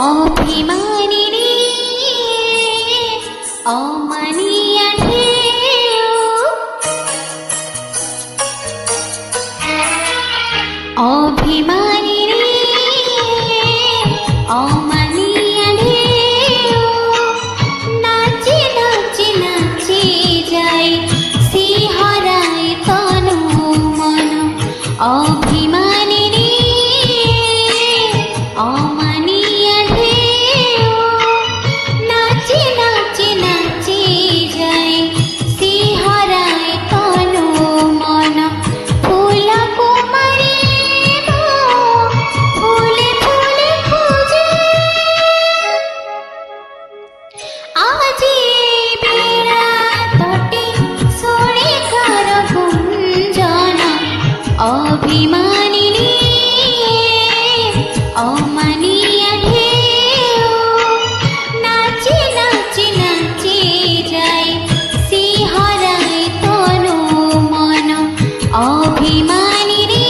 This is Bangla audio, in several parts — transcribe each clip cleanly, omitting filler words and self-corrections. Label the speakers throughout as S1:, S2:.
S1: অভিমানিনী অমানিয়া ঢেউ, অভিমানিনী অমানিয়া ঢেউ, নাচি নাচি নাচি যায় শিহরায় তনু মন। অভিমানিনী অমানিয়া ঢেউ, নাচি নাচি নাচি যায় শিহরায় তনু মন। ফুল কুমারী ফুলে ফুলে খুঁজে আজি বেড়া তটে শোনে কার গুঞ্জন। অভিমানিনী অমানিয়া ঢেউ, নাচি নাচি নাচি যায় শিহরায় তনু মন। অভিমানিনী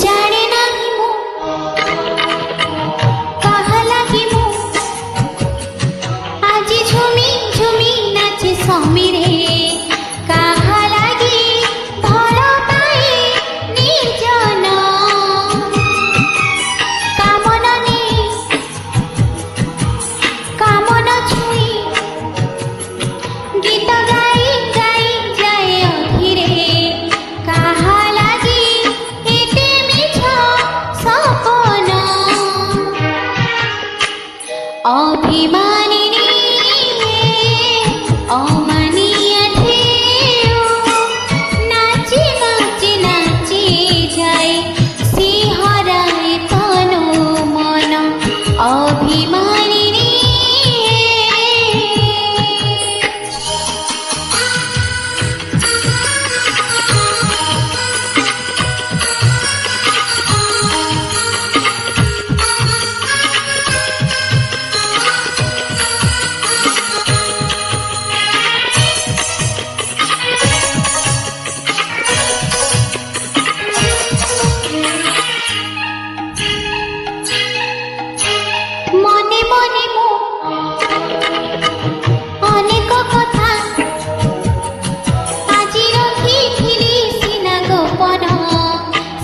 S1: জানে নাহি মু কাহা লাগি মু, আজি ঝুমি ঝুমি নাচে সমীরে। কাহা লাগি ভাল পাই নির্জন, কামনা নেই কামনা ছুঁই, গীত গাই গাই যায় অধীরে। কাহা লাগি এতে মিছ সপন। অভিমানিনী অমানিয়া ঢেউ, নাচি নাচি নাচি যায় শিহরায় তনু মন। অভিমানিনী মনে মনে মু অনেক কথা আজি রখিথিলি সিনা গোপন।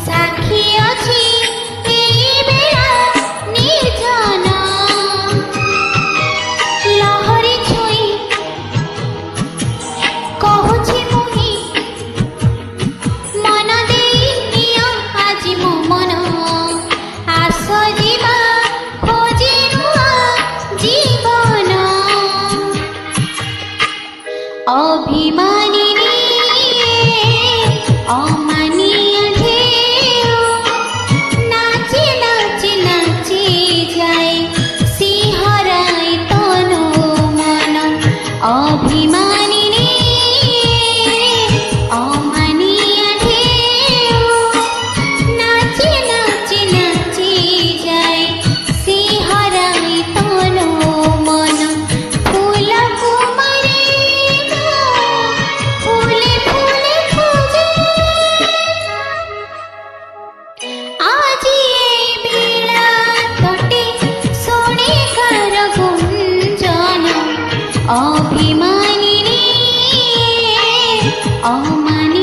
S1: সাক্ষী ଅଛି এই বেড়া নির্জন, লহরি ছুঁই কହୁଛି মুহি, মন দেই নিଅ আজি ମୋ ମନ। ଆସ ଯିବା ଖୋଜି ନୂଆ ଜୀବନ। অভিমানিনী অমানিয়া ঢেউ, নাচি নাচি নাচি যায় শিহরায় তনু মন। অভিমানিনী অমানিয়া ঢেউ, নাচি নাচি নাচি যায় শিহরায় তনু মন। ফুল কুমারী ফুলে ফুলে খুঁজে আজি এই বেড়া তটে শোনে কার গুঞ্জন। অভিমানিনী অমানিয়া